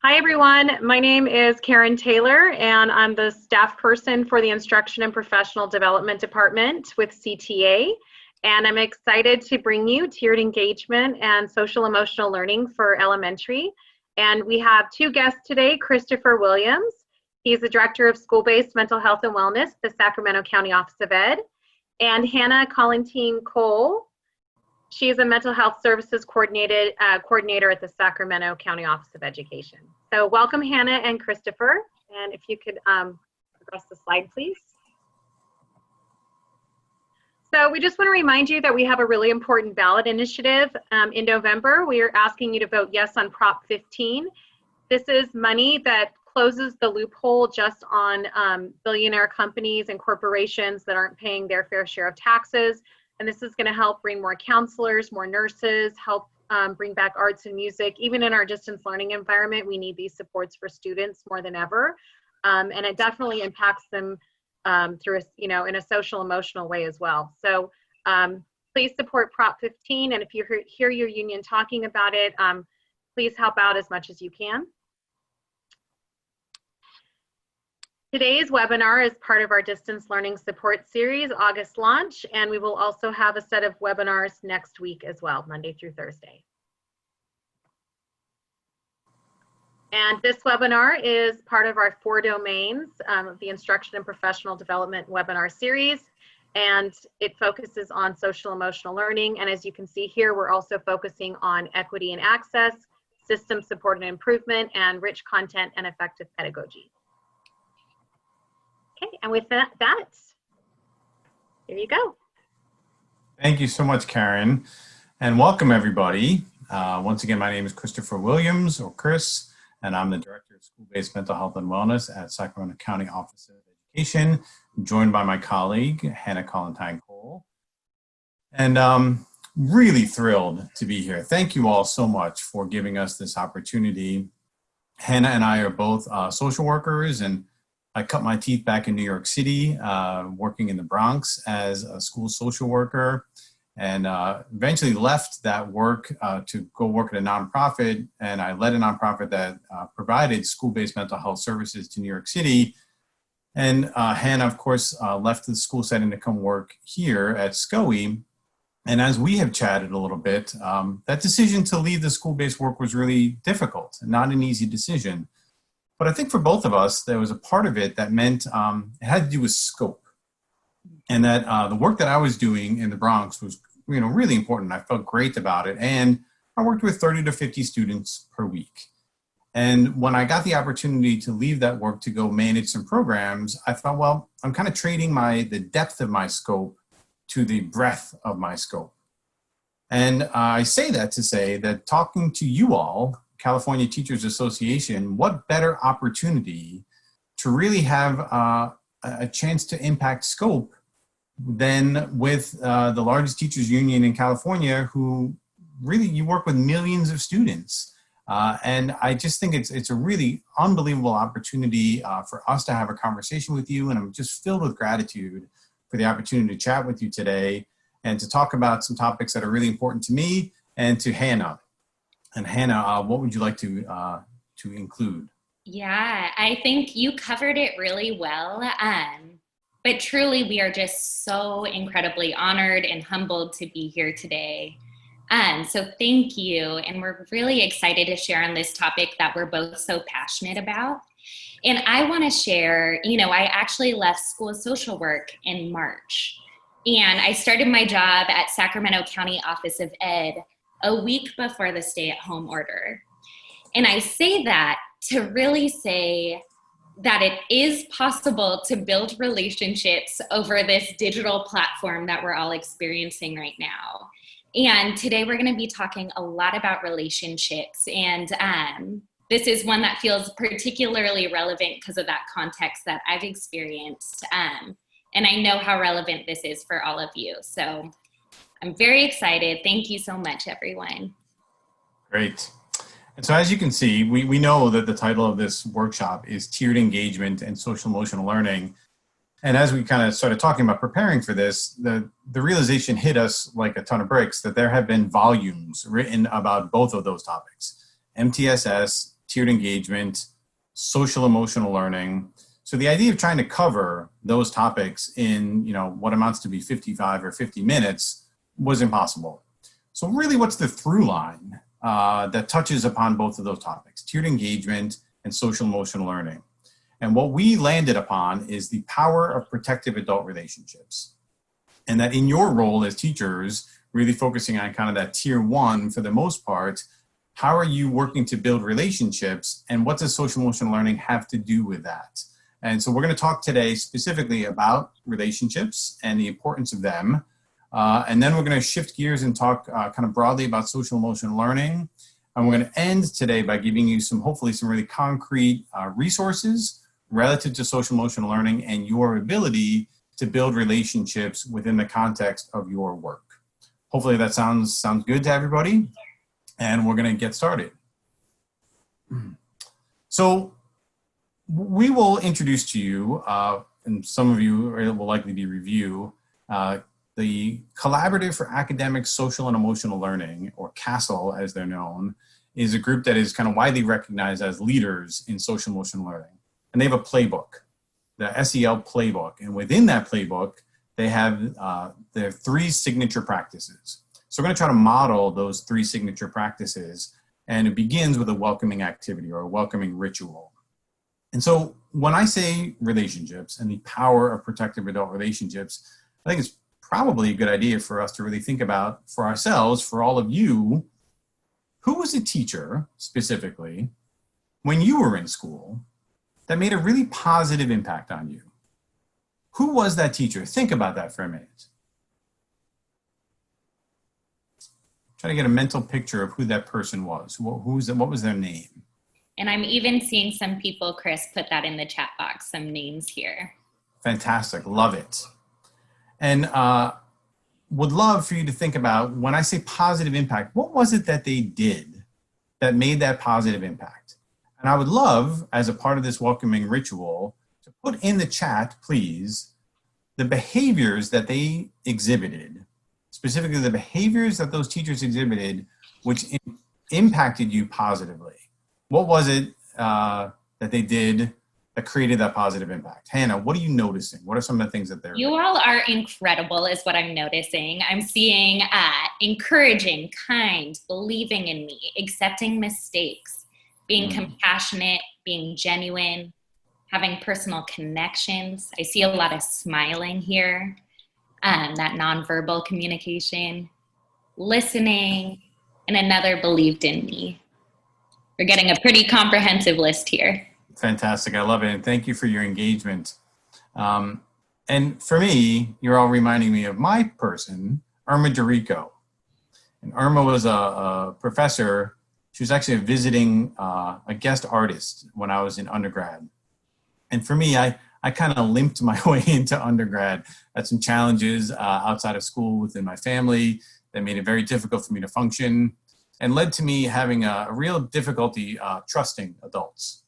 Hi everyone, my name is Karen Taylor and I'm the staff person for the Instruction and Professional Development Department with CTA. And I'm excited to bring you tiered engagement and social emotional learning for elementary. And we have two guests today, Christopher Williams. He's the Director of School-Based Mental Health and Wellness, the Sacramento County Office of Ed. And Hannah Collantine Cole. She is a mental health services coordinator at the Sacramento County Office of Education. So welcome, Hannah and Christopher. And if you could progress the slide, please. So we just want to remind you that we have a really important ballot initiative in November. We are asking you to vote yes on Prop 15. This is money that closes the loophole just on billionaire companies and corporations that aren't paying their fair share of taxes. And this is going to help bring more counselors, more nurses, help bring back arts and music. Even in our distance learning environment, we need these supports for students more than ever. And it definitely impacts them through, in a social emotional way as well. So please support Prop 15. And if you hear your union talking about it, please help out as much as you can. Today's webinar is part of our distance learning support series August launch, and we will also have a set of webinars next week as well, Monday through Thursday. And this webinar is part of our 4 domains of the Instruction and Professional Development webinar series, and it focuses on social emotional learning. And as you can see here, we're also focusing on equity and access, system support and improvement, and rich content and effective pedagogy. Okay, and with that, here you go. Thank you so much, Karen, and welcome everybody. Once again, my name is Christopher Williams, or Chris, and I'm the Director of School-Based Mental Health and Wellness at Sacramento County Office of Education, joined by my colleague, Hannah Collantine Cole. And really thrilled to be here. Thank you all so much for giving us this opportunity. Hannah and I are both social workers, and I cut my teeth back in New York City, working in the Bronx as a school social worker, and eventually left that work to go work at a nonprofit. And I led a nonprofit that provided school-based mental health services to New York City. And Hannah, of course, left the school setting to come work here at SCOE. And as we have chatted a little bit, that decision to leave the school-based work was really difficult, not an easy decision. But I think for both of us, there was a part of it that meant it had to do with scope. And that the work that I was doing in the Bronx was really important. I felt great about it. And I worked with 30 to 50 students per week. And when I got the opportunity to leave that work to go manage some programs, I thought, well, I'm kind of trading the depth of my scope to the breadth of my scope. And I say that to say that talking to you all, California Teachers Association, what better opportunity to really have a chance to impact scope than with the largest teachers union in California, who really, you work with millions of students. And I just think it's a really unbelievable opportunity for us to have a conversation with you. And I'm just filled with gratitude for the opportunity to chat with you today and to talk about some topics that are really important to me and to Hannah. And Hannah, what would you like to include? Yeah, I think you covered it really well. But truly, we are just so incredibly honored and humbled to be here today. So thank you. And we're really excited to share on this topic that we're both so passionate about. And I want to share, I actually left school social work in March. And I started my job at Sacramento County Office of Ed a week before the stay-at-home order. And I say that to really say that it is possible to build relationships over this digital platform that we're all experiencing right now. And today we're going to be talking a lot about relationships. And this is one that feels particularly relevant because of that context that I've experienced. And I know how relevant this is for all of you. So I'm very excited. Thank you so much, everyone. Great. And so as you can see, we know that the title of this workshop is Tiered Engagement and Social Emotional Learning. And as we kind of started talking about preparing for this, the realization hit us like a ton of bricks that there have been volumes written about both of those topics, MTSS, tiered engagement, social emotional learning. So the idea of trying to cover those topics in, what amounts to be 55 or 50 minutes was impossible. So really, what's the through line that touches upon both of those topics, tiered engagement and social emotional learning? And what we landed upon is the power of protective adult relationships. And that in your role as teachers, really focusing on kind of that tier one for the most part, how are you working to build relationships, and what does social emotional learning have to do with that? And so we're going to talk today specifically about relationships and the importance of them. And then we're going to shift gears and talk kind of broadly about social emotional learning. And we're going to end today by giving you hopefully some really concrete resources relative to social emotional learning and your ability to build relationships within the context of your work. Hopefully that sounds good to everybody. And we're going to get started. So we will introduce to you, and some of you will likely be review, the Collaborative for Academic, Social, and Emotional Learning, or CASEL as they're known, is a group that is kind of widely recognized as leaders in social emotional learning. And they have a playbook, the SEL playbook. And within that playbook, they have their 3 signature practices. So we're going to try to model those 3 signature practices, and it begins with a welcoming activity or a welcoming ritual. And so when I say relationships and the power of protective adult relationships, I think it's probably a good idea for us to really think about for ourselves, for all of you, who was a teacher specifically when you were in school that made a really positive impact on you? Who was that teacher? Think about that for a minute. Try to get a mental picture of who that person was. What was their name? And I'm even seeing some people, Chris, put that in the chat box, some names here. Fantastic, love it. And would love for you to think about, when I say positive impact, what was it that they did that made that positive impact? And I would love, as a part of this welcoming ritual, to put in the chat, please, the behaviors that they exhibited, specifically the behaviors that those teachers exhibited, which impacted you positively. What was it that they did that created that positive impact? Hannah, what are you noticing? What are some of the things that they're You all are incredible is what I'm noticing. I'm seeing encouraging, kind, believing in me, accepting mistakes, being compassionate, being genuine, having personal connections. I see a lot of smiling here, that nonverbal communication, listening, and another believed in me. We're getting a pretty comprehensive list here. Fantastic. I love it. And thank you for your engagement. And for me, you're all reminding me of my person, Irma Dorico. And Irma was a professor. She was actually a guest artist when I was in undergrad. And for me, I kind of limped my way into undergrad. Had some challenges outside of school within my family that made it very difficult for me to function, and led to me having a real difficulty trusting adults.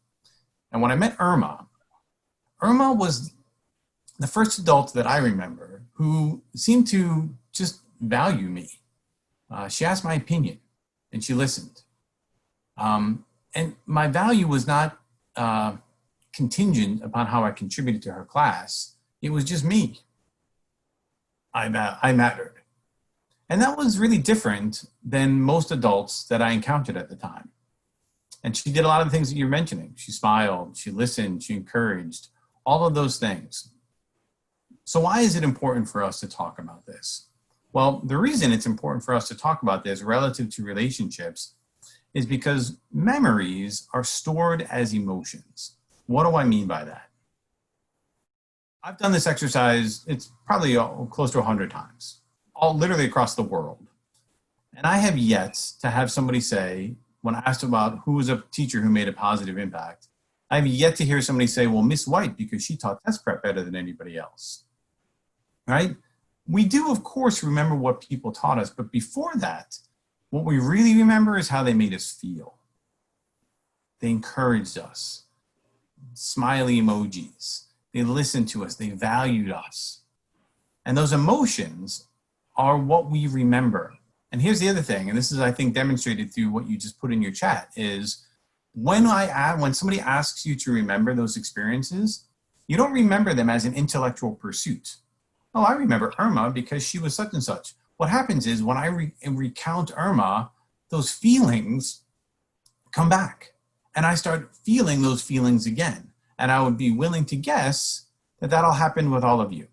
And when I met Irma was the first adult that I remember who seemed to just value me. She asked my opinion and she listened. And my value was not contingent upon how I contributed to her class. It was just me. I mattered. And that was really different than most adults that I encountered at the time. And she did a lot of the things that you're mentioning. She smiled, she listened, she encouraged, all of those things. So why is it important for us to talk about this? Well, the reason it's important for us to talk about this relative to relationships is because memories are stored as emotions. What do I mean by that? I've done this exercise, it's probably close to 100 times. Literally across the world. And I have yet to have somebody say, when asked about who was a teacher who made a positive impact, I have yet to hear somebody say, well, Miss White, because she taught test prep better than anybody else, right? We do, of course, remember what people taught us, but before that, what we really remember is how they made us feel. They encouraged us, smiley emojis. They listened to us, they valued us. And those emotions are what we remember. And here's the other thing, and this is, I think, demonstrated through what you just put in your chat, is when somebody asks you to remember those experiences, you don't remember them as an intellectual pursuit. Oh, I remember Irma because she was such and such. What happens is when I recount Irma, those feelings come back and I start feeling those feelings again. And I would be willing to guess that that'll happen with all of you.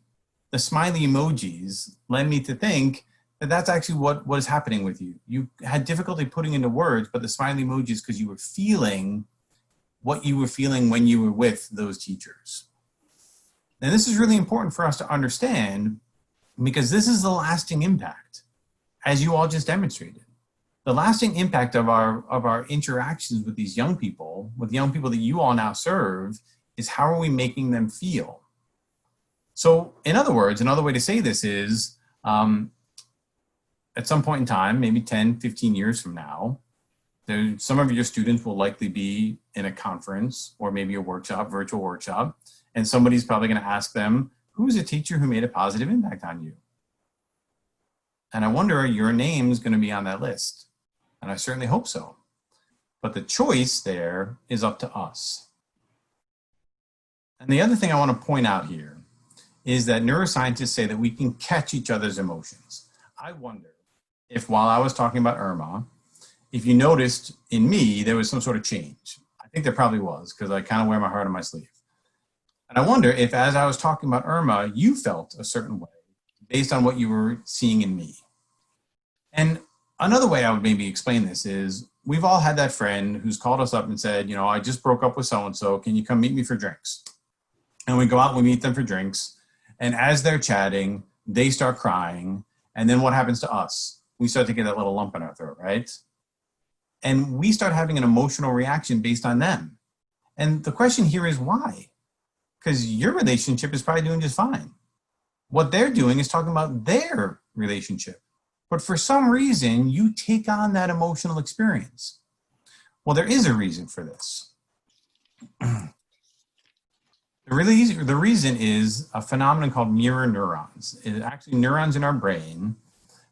The smiley emojis led me to think that that's actually what is happening with you. You had difficulty putting into words, but the smiley emojis because you were feeling what you were feeling when you were with those teachers. And this is really important for us to understand because this is the lasting impact, as you all just demonstrated. The lasting impact of our interactions with these young people, with young people that you all now serve, is how are we making them feel? So in other words, another way to say this is, at some point in time, maybe 10, 15 years from now, some of your students will likely be in a conference or maybe a workshop, virtual workshop, and somebody's probably going to ask them, who's a teacher who made a positive impact on you? And I wonder, your name's going to be on that list. And I certainly hope so. But the choice there is up to us. And the other thing I want to point out here is that neuroscientists say that we can catch each other's emotions. I wonder if while I was talking about Irma, if you noticed in me, there was some sort of change. I think there probably was because I kind of wear my heart on my sleeve. And I wonder if as I was talking about Irma, you felt a certain way based on what you were seeing in me. And another way I would maybe explain this is we've all had that friend who's called us up and said, you know, I just broke up with so-and-so, can you come meet me for drinks? And we go out and we meet them for drinks. And as they're chatting, they start crying. And then what happens to us? We start to get that little lump in our throat, right? And we start having an emotional reaction based on them. And the question here is why? Because your relationship is probably doing just fine. What they're doing is talking about their relationship. But for some reason, you take on that emotional experience. Well, there is a reason for this. The reason is a phenomenon called mirror neurons. It's actually neurons in our brain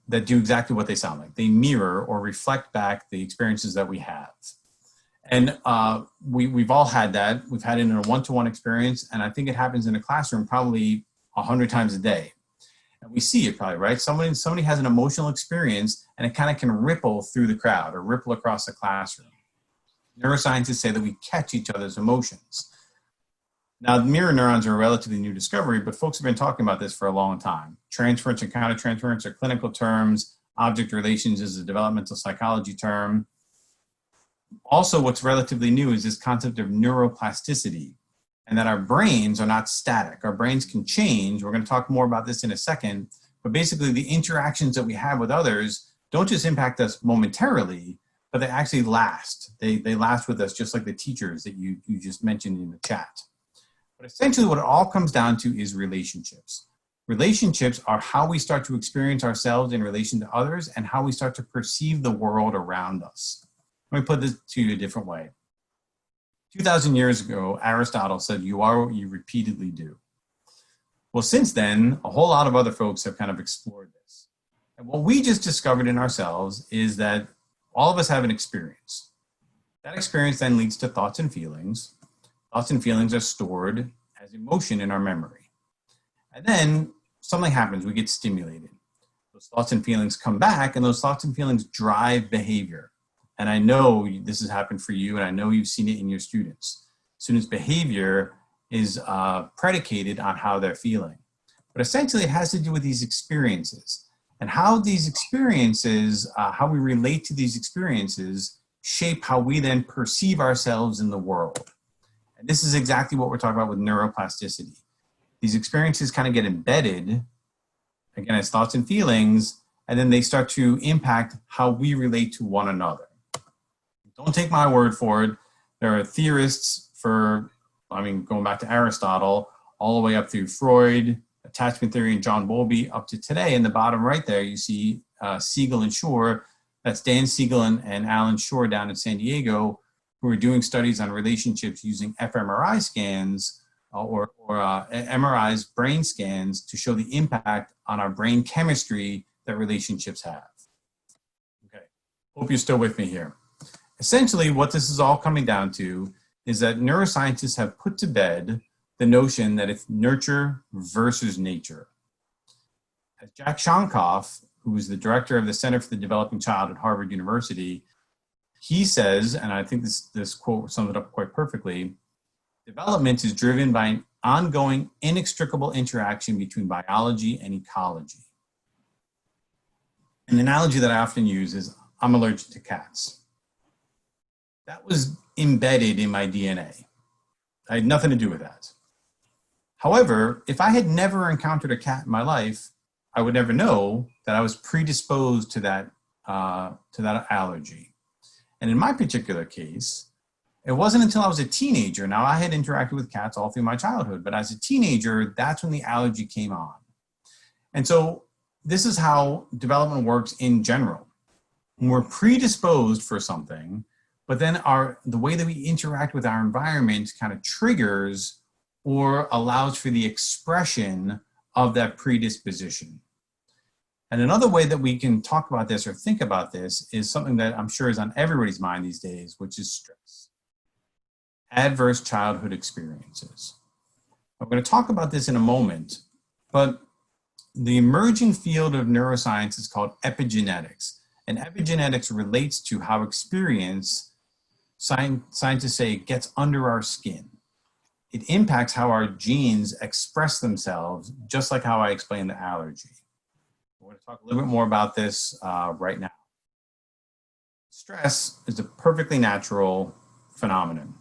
that do exactly what they sound like. They mirror or reflect back the experiences that we have. And we've all had that. We've had it in a one-to-one experience, and I think it happens in a classroom probably 100 times a day. And we see it probably, right? Somebody has an emotional experience, and it kind of can ripple through the crowd or ripple across the classroom. Neuroscientists say that we catch each other's emotions. Now, mirror neurons are a relatively new discovery, but folks have been talking about this for a long time. Transference and countertransference are clinical terms. Object relations is a developmental psychology term. Also, what's relatively new is this concept of neuroplasticity, and that our brains are not static. Our brains can change. We're going to talk more about this in a second, but basically the interactions that we have with others don't just impact us momentarily, but they actually last. They last with us just like the teachers that you just mentioned in the chat. But essentially what it all comes down to is relationships. Relationships are how we start to experience ourselves in relation to others and how we start to perceive the world around us. Let me put this to you a different way. 2,000 years ago, Aristotle said, you are what you repeatedly do. Well, since then, a whole lot of other folks have kind of explored this. And what we just discovered in ourselves is that all of us have an experience. That experience then leads to thoughts and feelings. Thoughts and feelings are stored as emotion in our memory. And then something happens, we get stimulated. Those thoughts and feelings come back, and those thoughts and feelings drive behavior. And I know this has happened for you, and I know you've seen it in your students. Students' behavior is predicated on how they're feeling. But essentially, it has to do with these experiences. And how these experiences, how we relate to these experiences, shape how we then perceive ourselves in the world. And this is exactly what we're talking about with neuroplasticity. These experiences kind of get embedded, again, as thoughts and feelings, and then they start to impact how we relate to one another. Don't take my word for it. There are theorists going back to Aristotle, all the way up through Freud, attachment theory, and John Bowlby, up to today. In the bottom right there, you see Siegel and Shore. That's Dan Siegel and Alan Shore down in San Diego, who are doing studies on relationships using fMRI scans or MRI's brain scans to show the impact on our brain chemistry that relationships have. Okay, hope you're still with me here. Essentially, what this is all coming down to is that neuroscientists have put to bed the notion that it's nurture versus nature. As Jack Shonkoff, who is the director of the Center for the Developing Child at Harvard University, he says, and I think this quote sums it up quite perfectly, development is driven by an ongoing, inextricable interaction between biology and ecology. An analogy that I often use is, I'm allergic to cats. That was embedded in my DNA. I had nothing to do with that. However, if I had never encountered a cat in my life, I would never know that I was predisposed to that allergy. And in my particular case, it wasn't until I was a teenager. Now, I had interacted with cats all through my childhood, but as a teenager, that's when the allergy came on. And so this is how development works in general. When we're predisposed for something, but then the way that we interact with our environment kind of triggers or allows for the expression of that predisposition. And another way that we can talk about this or think about this is something that I'm sure is on everybody's mind these days, which is stress. Adverse childhood experiences. I'm going to talk about this in a moment, but the emerging field of neuroscience is called epigenetics. And epigenetics relates to how experience, scientists say, gets under our skin. It impacts how our genes express themselves, just like how I explained the allergy. We're going to talk a little bit more about this right now. Stress is a perfectly natural phenomenon.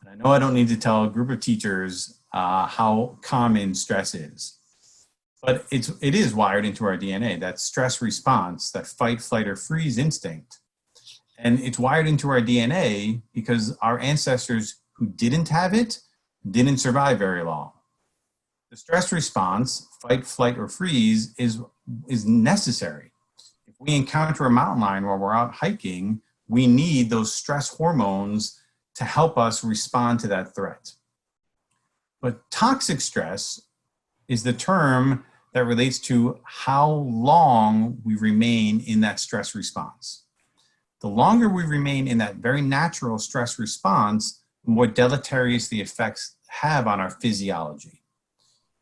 And I know I don't need to tell a group of teachers how common stress is. But it is wired into our DNA, that stress response, that fight, flight, or freeze instinct. And it's wired into our DNA because our ancestors who didn't have it didn't survive very long. The stress response, fight, flight, or freeze, is necessary. If we encounter a mountain lion while we're out hiking, we need those stress hormones to help us respond to that threat. But toxic stress is the term that relates to how long we remain in that stress response. The longer we remain in that very natural stress response, the more deleterious the effects have on our physiology.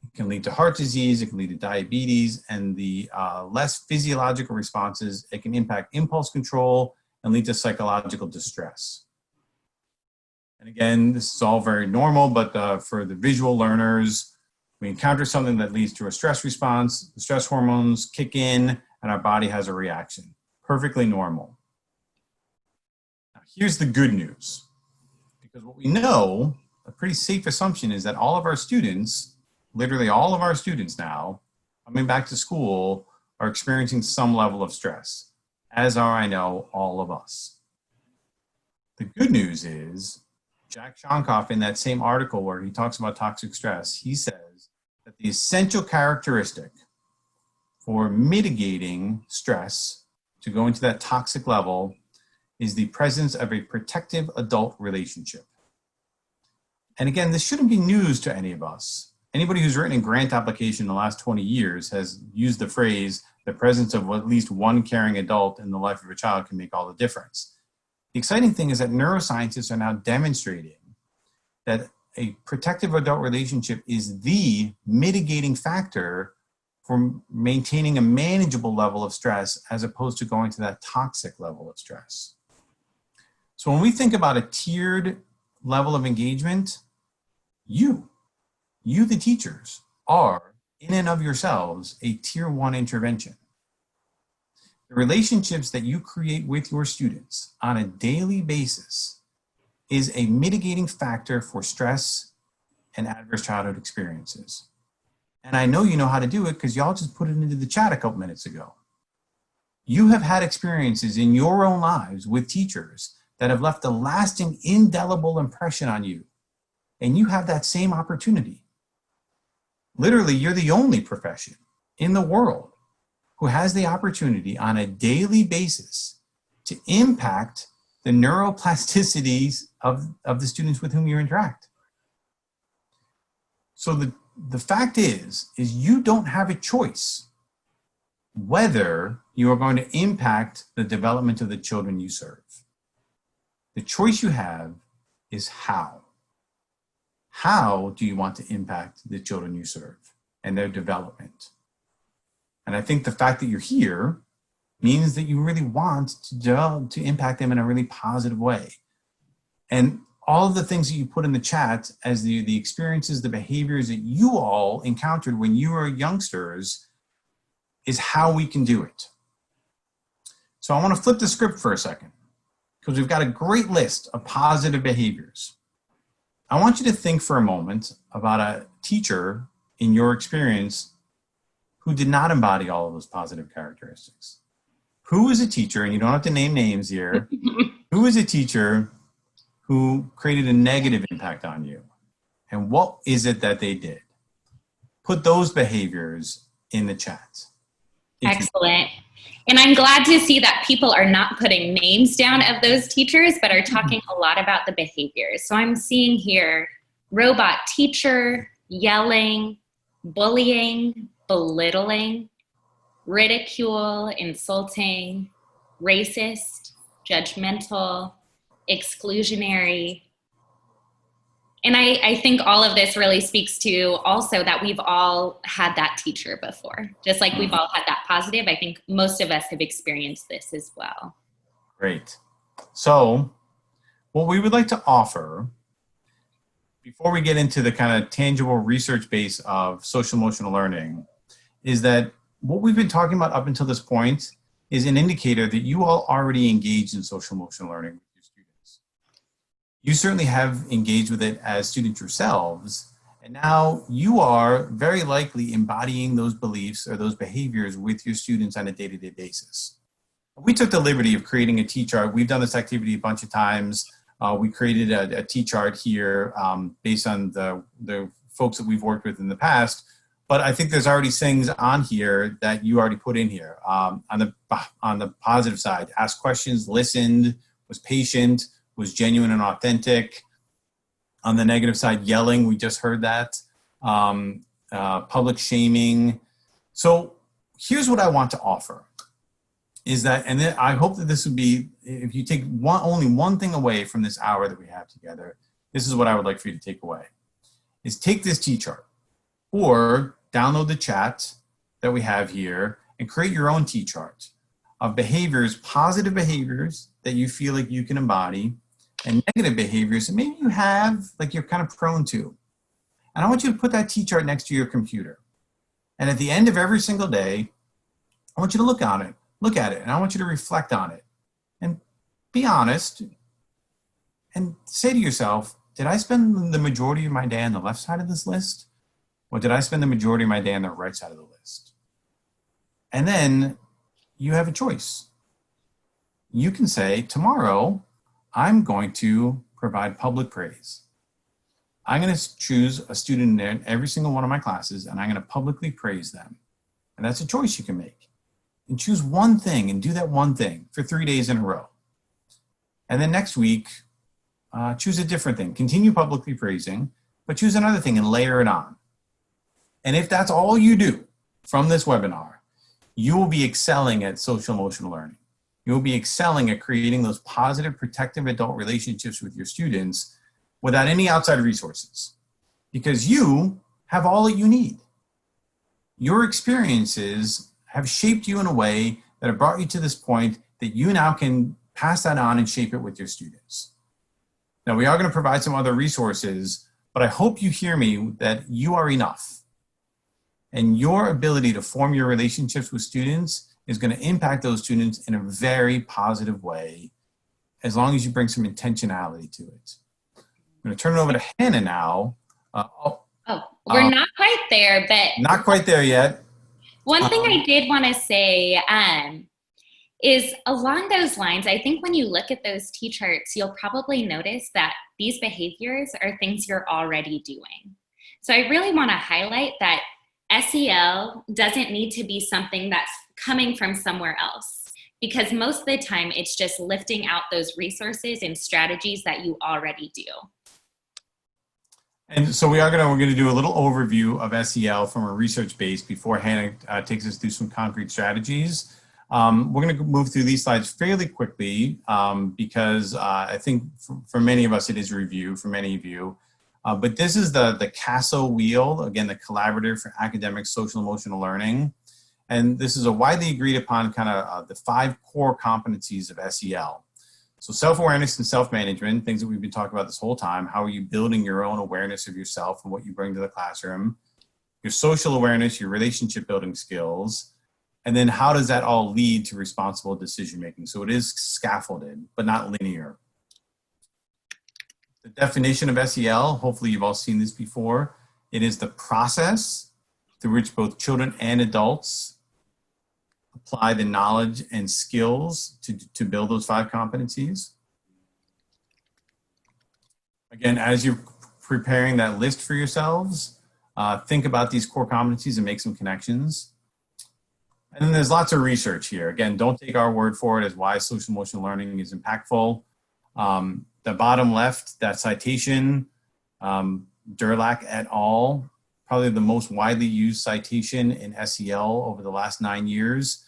It can lead to heart disease, it can lead to diabetes, and the less physiological responses, it can impact impulse control and lead to psychological distress. And again, this is all very normal, but for the visual learners, we encounter something that leads to a stress response, the stress hormones kick in, and our body has a reaction. Perfectly normal. Now, here's the good news. Because what we know, a pretty safe assumption is that all of our students, literally all of our students now, coming back to school, are experiencing some level of stress, as are, I know, all of us. The good news is, Jack Shonkoff, in that same article where he talks about toxic stress, he says that the essential characteristic for mitigating stress to go into that toxic level is the presence of a protective adult relationship. And again, this shouldn't be news to any of us. Anybody who's written a grant application in the last 20 years has used the phrase, the presence of at least one caring adult in the life of a child can make all the difference. The exciting thing is that neuroscientists are now demonstrating that a protective adult relationship is the mitigating factor for maintaining a manageable level of stress as opposed to going to that toxic level of stress. So when we think about a tiered level of engagement, you the teachers, are in and of yourselves a tier 1 intervention. The relationships that you create with your students on a daily basis is a mitigating factor for stress and adverse childhood experiences. And I know you know how to do it because y'all just put it into the chat a couple minutes ago. You have had experiences in your own lives with teachers that have left a lasting, indelible impression on you. And you have that same opportunity. Literally, you're the only profession in the world who has the opportunity on a daily basis to impact the neuroplasticities of the students with whom you interact. So the fact is you don't have a choice whether you are going to impact the development of the children you serve. The choice you have is how. How do you want to impact the children you serve and their development? And I think the fact that you're here means that you really want to impact them in a really positive way. And all of the things that you put in the chat as the experiences, the behaviors that you all encountered when you were youngsters is how we can do it. So I want to flip the script for a second, because we've got a great list of positive behaviors. I want you to think for a moment about a teacher in your experience who did not embody all of those positive characteristics. Who is a teacher, and you don't have to name names here, who is a teacher who created a negative impact on you? And what is it that they did? Put those behaviors in the chat. Excellent. And I'm glad to see that people are not putting names down of those teachers, but are talking a lot about the behaviors. So I'm seeing here robot teacher, yelling, bullying, belittling, ridicule, insulting, racist, judgmental, exclusionary. And I think all of this really speaks to also that we've all had that teacher before. Just like we've all had that positive, I think most of us have experienced this as well. Great. So what we would like to offer, before we get into the kind of tangible research base of social emotional learning, is that what we've been talking about up until this point is an indicator that you all already engaged in social emotional learning. You certainly have engaged with it as students yourselves, and now you are very likely embodying those beliefs or those behaviors with your students on a day-to-day basis. We took the liberty of creating a T-chart. We've done this activity a bunch of times. We created a T-chart here based on the folks that we've worked with in the past, but I think there's already things on here that you already put in here. On the positive side, asked questions, listened, was patient, was genuine and authentic. On the negative side, yelling, we just heard that. Public shaming. So here's what I want to offer is that, and then I hope that this would be, if you take only one thing away from this hour that we have together, this is what I would like for you to take away, is take this T-chart or download the chat that we have here and create your own T-chart of behaviors, positive behaviors that you feel like you can embody, and negative behaviors that maybe you have, like you're kind of prone to. And I want you to put that T-chart next to your computer. And at the end of every single day, I want you to look at it, and I want you to reflect on it. And be honest, and say to yourself, did I spend the majority of my day on the left side of this list? Or did I spend the majority of my day on the right side of the list? And then you have a choice. You can say, tomorrow, I'm going to provide public praise. I'm going to choose a student in every single one of my classes, and I'm going to publicly praise them. And that's a choice you can make. And choose one thing and do that one thing for 3 days in a row. And then next week, choose a different thing. Continue publicly praising, but choose another thing and layer it on. And if that's all you do from this webinar, you will be excelling at social emotional learning. You'll be excelling at creating those positive, protective adult relationships with your students without any outside resources, because you have all that you need. Your experiences have shaped you in a way that have brought you to this point that you now can pass that on and shape it with your students. Now, we are going to provide some other resources, but I hope you hear me that you are enough. And your ability to form your relationships with students is going to impact those students in a very positive way, as long as you bring some intentionality to it. I'm going to turn it over to Hannah now. We're not quite there, but... Not quite there yet. One thing I did want to say is along those lines, I think when you look at those T-charts, you'll probably notice that these behaviors are things you're already doing. So I really want to highlight that SEL doesn't need to be something that's coming from somewhere else, because most of the time it's just lifting out those resources and strategies that you already do. And so we're going to do a little overview of SEL from a research base before Hannah takes us through some concrete strategies. We're going to move through these slides fairly quickly because I think for many of us it is a review, for many of you. But this is the CASO wheel, again, the Collaborative for Academic Social Emotional Learning. And this is a widely agreed upon kind of the 5 core competencies of SEL. So self-awareness and self-management, things that we've been talking about this whole time. How are you building your own awareness of yourself and what you bring to the classroom? Your social awareness, your relationship building skills. And then how does that all lead to responsible decision making? So it is scaffolded, but not linear. The definition of SEL, hopefully you've all seen this before. It is the process through which both children and adults apply the knowledge and skills to build those 5 competencies. Again, as you're preparing that list for yourselves, think about these core competencies and make some connections. And then there's lots of research here. Again, don't take our word for it as why social emotional learning is impactful. The bottom left, that citation, Durlach et al., probably the most widely used citation in SEL over the last 9 years.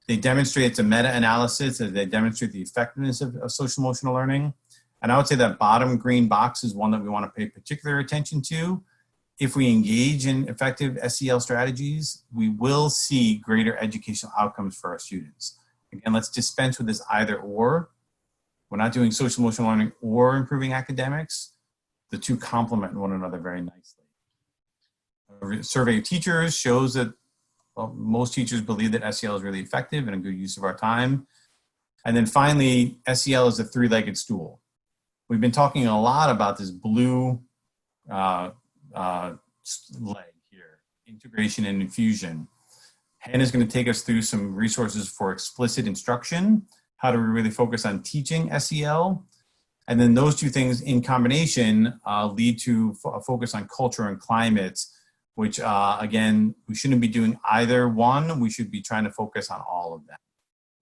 They demonstrate, it's a meta-analysis, that they demonstrate the effectiveness of social emotional learning. And I would say that bottom green box is one that we want to pay particular attention to. If we engage in effective SEL strategies, we will see greater educational outcomes for our students. Again, let's dispense with this either or. We're not doing social emotional learning or improving academics. The two complement one another very nicely. A survey of teachers shows that most teachers believe that SEL is really effective and a good use of our time. And then finally, SEL is a 3-legged stool. We've been talking a lot about this blue leg here, integration and infusion. Hannah's going to take us through some resources for explicit instruction. How do we really focus on teaching SEL? And then those two things in combination lead to a focus on culture and climate, which again, we shouldn't be doing either one. We should be trying to focus on all of them.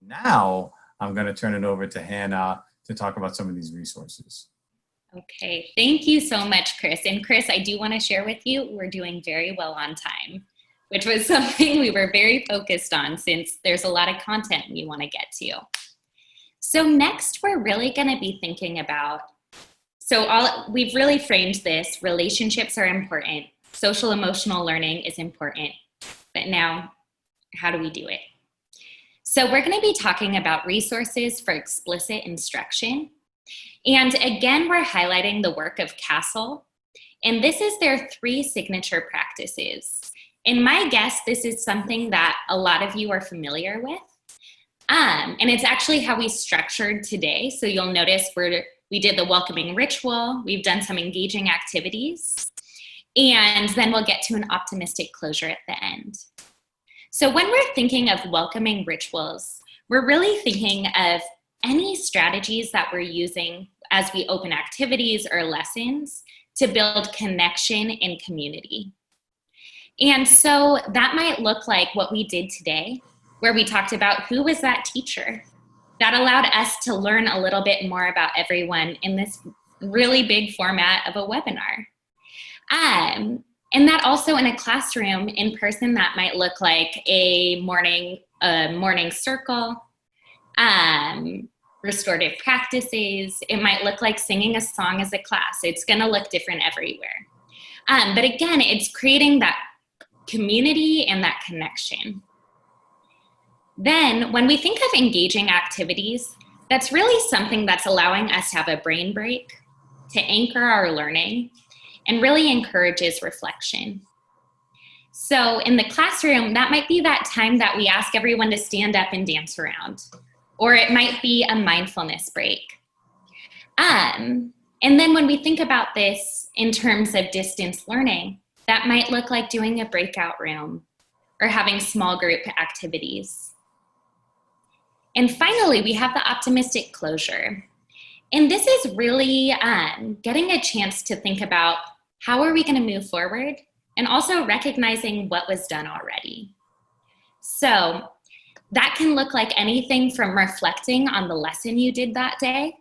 Now, I'm going to turn it over to Hannah to talk about some of these resources. Okay, thank you so much, Chris. And Chris, I do want to share with you, we're doing very well on time, which was something we were very focused on since there's a lot of content we want to get to. So next, we're really going to be thinking about, we've really framed this, relationships are important, social emotional learning is important, but now, how do we do it? So we're going to be talking about resources for explicit instruction. And again, we're highlighting the work of CASEL. And this is their 3 signature practices. And my guess, this is something that a lot of you are familiar with. And it's actually how we structured today. So you'll notice we did the welcoming ritual. We've done some engaging activities. And then we'll get to an optimistic closure at the end. So when we're thinking of welcoming rituals, we're really thinking of any strategies that we're using as we open activities or lessons to build connection and community. And so that might look like what we did today, where we talked about who was that teacher. That allowed us to learn a little bit more about everyone in this really big format of a webinar. And that also in a classroom in person, that might look like a morning circle, restorative practices. It might look like singing a song as a class. It's going to look different everywhere. But again, it's creating that community and that connection. Then when we think of engaging activities, that's really something that's allowing us to have a brain break, to anchor our learning, and really encourages reflection. So in the classroom, that might be that time that we ask everyone to stand up and dance around, or it might be a mindfulness break. And then when we think about this in terms of distance learning, that might look like doing a breakout room or having small group activities. And finally, we have the optimistic closure. And this is really getting a chance to think about how are we going to move forward, and also recognizing what was done already. So that can look like anything from reflecting on the lesson you did that day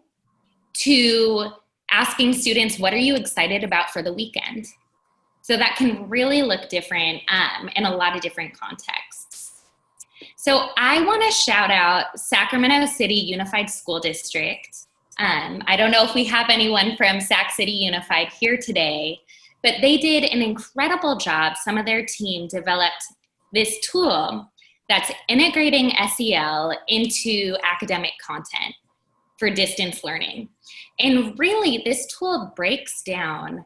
to asking students, what are you excited about for the weekend? So that can really look different in a lot of different contexts. So I want to shout out Sacramento City Unified School District. I don't know if we have anyone from Sac City Unified here today, but they did an incredible job. Some of their team developed this tool that's integrating SEL into academic content for distance learning. And really, this tool breaks down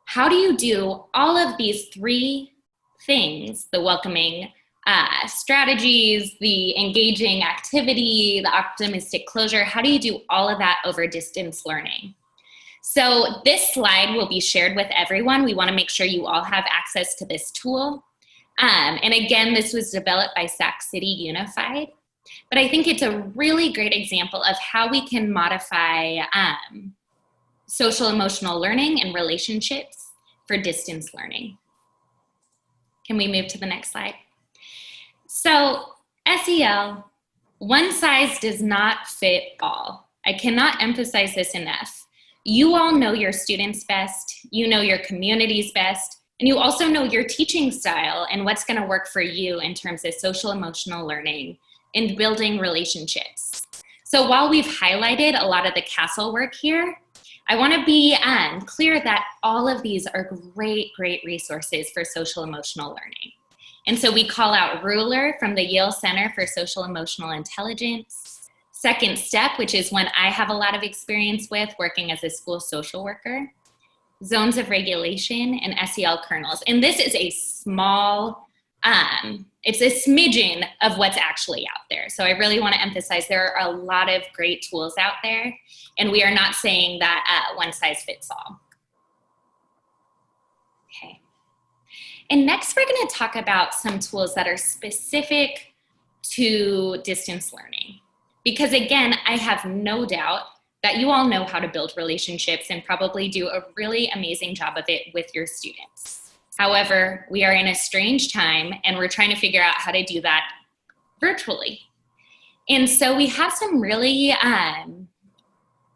how do you do all of these three things: the welcoming strategies, the engaging activity, the optimistic closure. How do you do all of that over distance learning? So this slide will be shared with everyone. We want to make sure you all have access to this tool. And again, this was developed by Sac City Unified. But I think it's a really great example of how we can modify social emotional learning and relationships for distance learning. Can we move to the next slide? So SEL, one size does not fit all. I cannot emphasize this enough. You all know your students best, you know your communities best, and you also know your teaching style and what's going to work for you in terms of social emotional learning and building relationships. So while we've highlighted a lot of the CASEL work here, I want to be clear that all of these are great resources for social emotional learning. And so we call out Ruler from the YALE Center for Social Emotional Intelligence, Second Step, which is one I have a lot of experience with working as a school social worker, Zones of Regulation, and SEL kernels. And this is a small, it's a smidgen of what's actually out there. So I really want to emphasize there are a lot of great tools out there, and we are not saying that one size fits all. Okay. And next, we're going to talk about some tools that are specific to distance learning. Because again, I have no doubt that you all know how to build relationships and probably do a really amazing job of it with your students. However, we are in a strange time and we're trying to figure out how to do that virtually. And so we have some really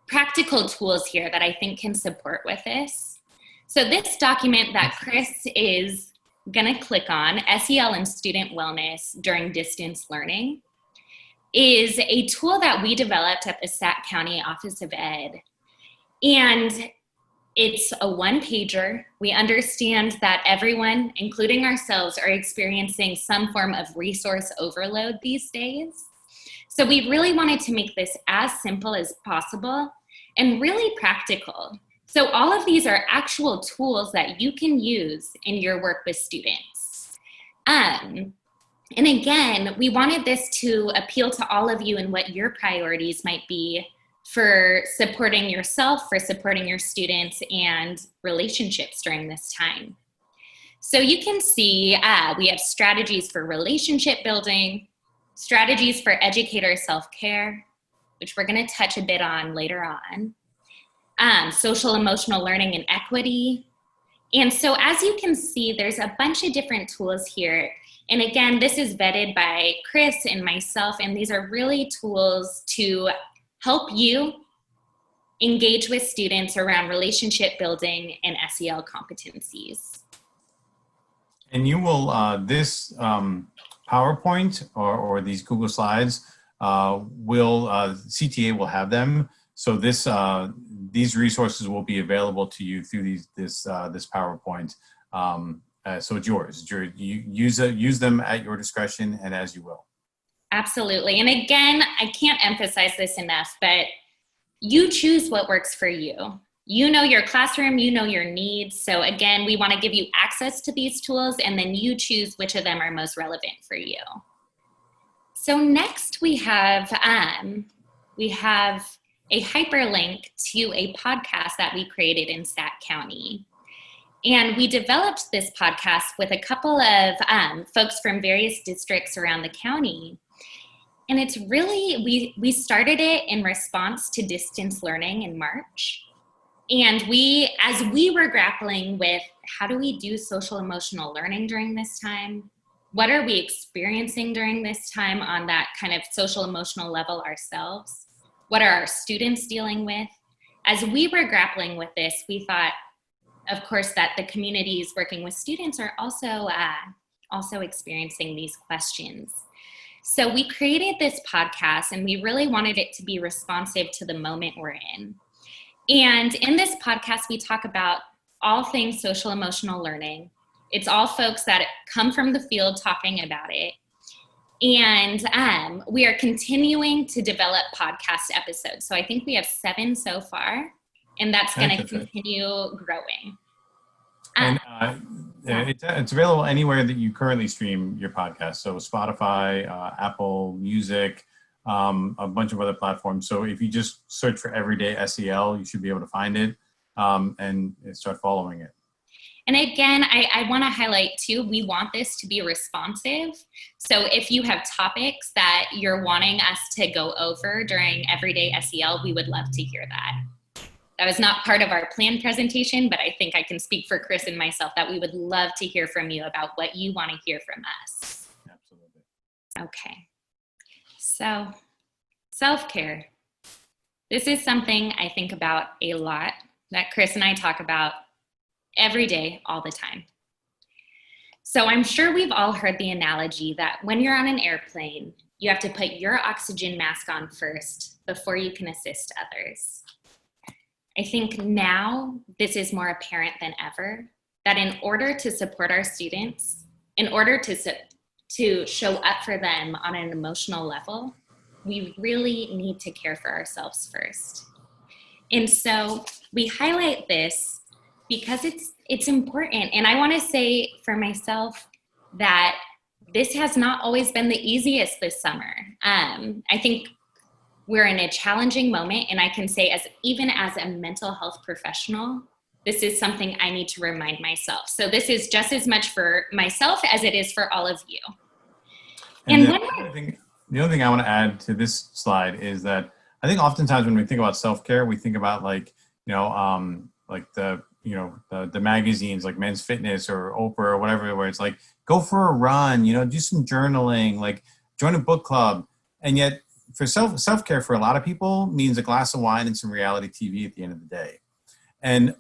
practical tools here that I think can support with this. So this document that Chris is gonna click on, SEL and Student Wellness During Distance Learning, is a tool that we developed at the Sac County Office of Ed. And it's a one-pager. We understand that everyone, including ourselves, are experiencing some form of resource overload these days. So we really wanted to make this as simple as possible and really practical. So all of these are actual tools that you can use in your work with students. And again, we wanted this to appeal to all of you and what your priorities might be for supporting yourself, for supporting your students, and relationships during this time. So you can see we have strategies for relationship building, strategies for educator self-care, which we're going to touch a bit on later on, social emotional learning and equity. And so as you can see, there's a bunch of different tools here. And again, this is vetted by Chris and myself, and these are really tools to help you engage with students around relationship building and SEL competencies. And you will, this PowerPoint or these Google Slides, CTA will have them. So this, these resources will be available to you through this PowerPoint. So it's yours. You use them at your discretion and as you will. Absolutely. And again, I can't emphasize this enough, but you choose what works for you. You know your classroom, you know your needs. So again, we want to give you access to these tools, and then you choose which of them are most relevant for you. So next we have a hyperlink to a podcast that we created in Sac County. And we developed this podcast with a couple of folks from various districts around the county. And it's really, we started it in response to distance learning in March. And as we were grappling with how do we do social emotional learning during this time? What are we experiencing during this time on that kind of social emotional level ourselves? What are our students dealing with? As we were grappling with this, we thought, of course, that the communities working with students are also experiencing these questions. So we created this podcast and we really wanted it to be responsive to the moment we're in. And in this podcast, we talk about all things social emotional learning. It's all folks that come from the field talking about it. And we are continuing to develop podcast episodes. So I think we have 7 so far, and that's going to continue growing. And it's available anywhere that you currently stream your podcast. So Spotify, Apple Music, a bunch of other platforms. So if you just search for Everyday SEL, you should be able to find it and start following it. And again, I want to highlight too, we want this to be responsive. So if you have topics that you're wanting us to go over during Everyday SEL, we would love to hear that. That was not part of our planned presentation, but I think I can speak for Chris and myself that we would love to hear from you about what you want to hear from us. Absolutely. Okay. So self-care. This is something I think about a lot, that Chris and I talk about every day, all the time. So I'm sure we've all heard the analogy that when you're on an airplane, you have to put your oxygen mask on first before you can assist others. I think now this is more apparent than ever, that in order to support our students, in order to show up for them on an emotional level, we really need to care for ourselves first. And so we highlight this because it's important. And I want to say for myself that this has not always been the easiest this summer. I think we're in a challenging moment, and I can say even as a mental health professional, this is something I need to remind myself. So this is just as much for myself as it is for all of you. And the other thing I want to add to this slide is that I think oftentimes when we think about self-care, we think about like the magazines like Men's Fitness or Oprah or whatever, where it's like, go for a run, do some journaling, like join a book club. And yet for self-care for a lot of people means a glass of wine and some reality TV at the end of the day. And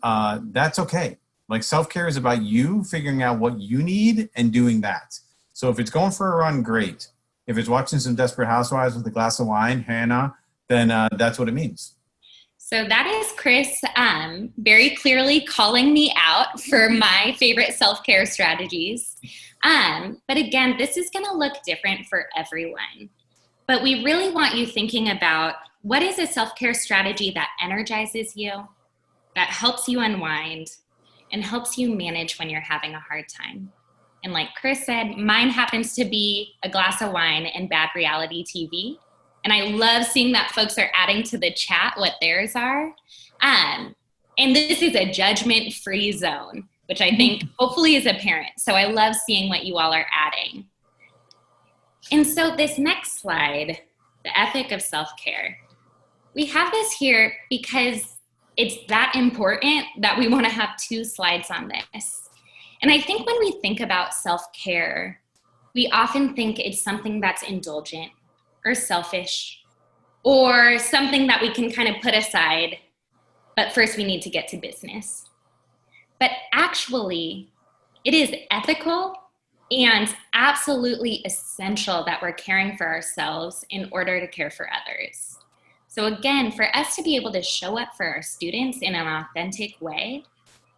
that's okay. Like self-care is about you figuring out what you need and doing that. So if it's going for a run, great. If it's watching some Desperate Housewives with a glass of wine, Hannah, then that's what it means. So that is Chris very clearly calling me out for my favorite self-care strategies. But again, this is going to look different for everyone. But we really want you thinking about what is a self-care strategy that energizes you, that helps you unwind, and helps you manage when you're having a hard time. And like Chris said, mine happens to be a glass of wine and bad reality TV. And I love seeing that folks are adding to the chat what theirs are. And this is a judgment-free zone, which I think hopefully is apparent. So I love seeing what you all are adding. And so this next slide, the ethic of self-care, we have this here because it's that important that we want to have 2 slides on this. And I think when we think about self-care, we often think it's something that's indulgent or selfish or something that we can kind of put aside, but first we need to get to business. But actually, it is ethical and absolutely essential that we're caring for ourselves in order to care for others. So again, for us to be able to show up for our students in an authentic way,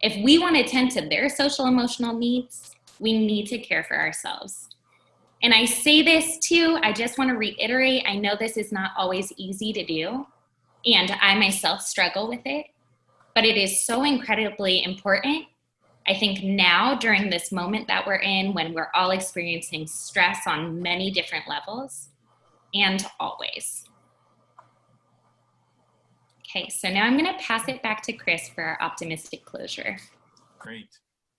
if we want to tend to their social emotional needs, we need to care for ourselves. And I say this too, I just want to reiterate, I know this is not always easy to do, and I myself struggle with it, but it is so incredibly important. I think now during this moment that we're in, when we're all experiencing stress on many different levels, and always. Okay, so now I'm going to pass it back to Chris for our optimistic closure. Great.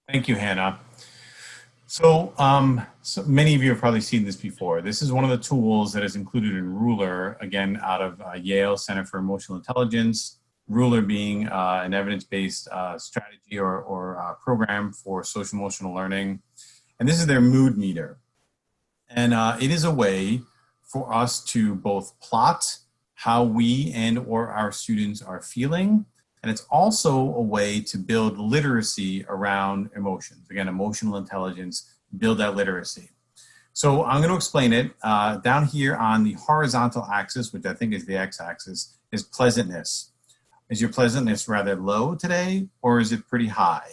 Thank you, Hannah. So many of you have probably seen this before. This is one of the tools that is included in Ruler, again, out of YALE Center for Emotional Intelligence. Ruler being an evidence-based strategy or program for social emotional learning. And this is their mood meter. And it is a way for us to both plot how we and or our students are feeling. And it's also a way to build literacy around emotions. Again, emotional intelligence, build that literacy. So I'm going to explain it. Down here on the horizontal axis, which I think is the x-axis, is pleasantness. Is your pleasantness rather low today, or is it pretty high?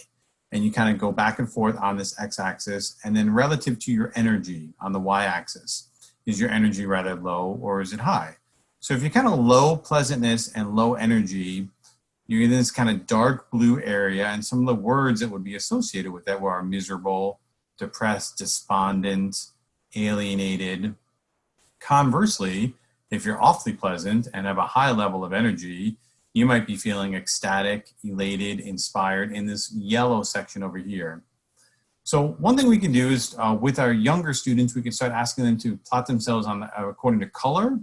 And you kind of go back and forth on this x-axis, and then relative to your energy on the y-axis, is your energy rather low or is it high? So if you're kind of low pleasantness and low energy, you're in this kind of dark blue area, and some of the words that would be associated with that are miserable, depressed, despondent, alienated. Conversely, if you're awfully pleasant and have a high level of energy, you might be feeling ecstatic, elated, inspired in this yellow section over here. So one thing we can do is with our younger students, we can start asking them to plot themselves on according to color.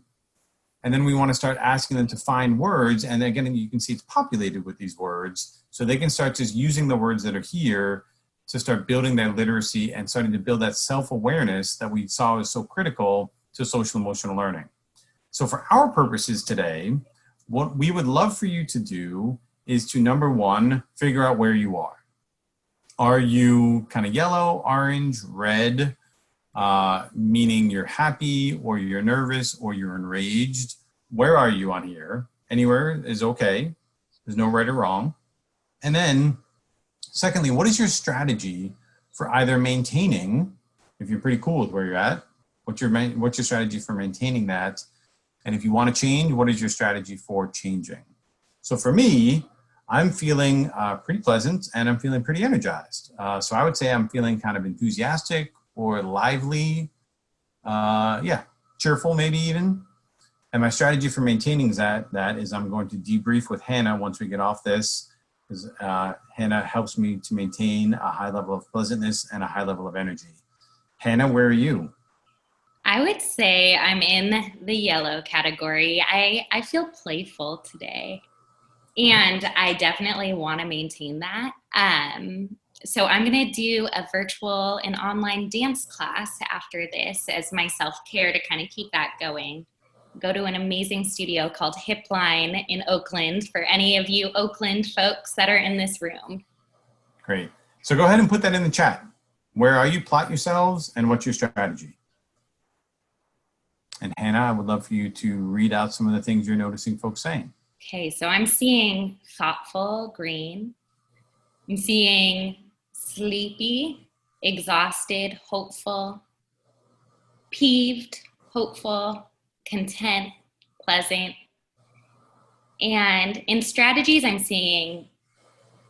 And then we want to start asking them to find words. And again, you can see it's populated with these words. So they can start just using the words that are here to start building their literacy and starting to build that self-awareness that we saw is so critical to social emotional learning. So for our purposes today, what we would love for you to do is to, number one, figure out where you are. Are you kind of yellow, orange, red, meaning you're happy or you're nervous or you're enraged? Where are you on here? Anywhere is okay. There's no right or wrong. And then secondly, what is your strategy for either maintaining, if you're pretty cool with where you're at, what's your strategy for maintaining that? And if you want to change, what is your strategy for changing? So for me, I'm feeling pretty pleasant and I'm feeling pretty energized. So I would say I'm feeling kind of enthusiastic or lively, cheerful maybe even. And my strategy for maintaining that is I'm going to debrief with Hannah once we get off this, because Hannah helps me to maintain a high level of pleasantness and a high level of energy. Hannah, where are you? I would say I'm in the yellow category. I feel playful today, and I definitely want to maintain that. So I'm going to do a virtual and online dance class after this as my self-care to kind of keep that going. Go to an amazing studio called Hipline in Oakland for any of you Oakland folks that are in this room. Great. So go ahead and put that in the chat. Where are you? Plot yourselves and what's your strategy? And Hannah, I would love for you to read out some of the things you're noticing folks saying. Okay, so I'm seeing thoughtful, green. I'm seeing sleepy, exhausted, hopeful, peeved, hopeful, content, pleasant. And in strategies, I'm seeing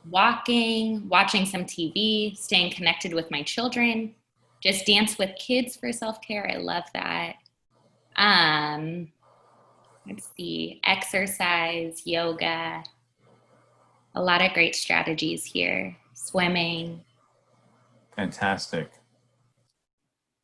walking, watching some TV, staying connected with my children, just dance with kids for self-care. I love that. Let's see, exercise, yoga, a lot of great strategies here, swimming. Fantastic.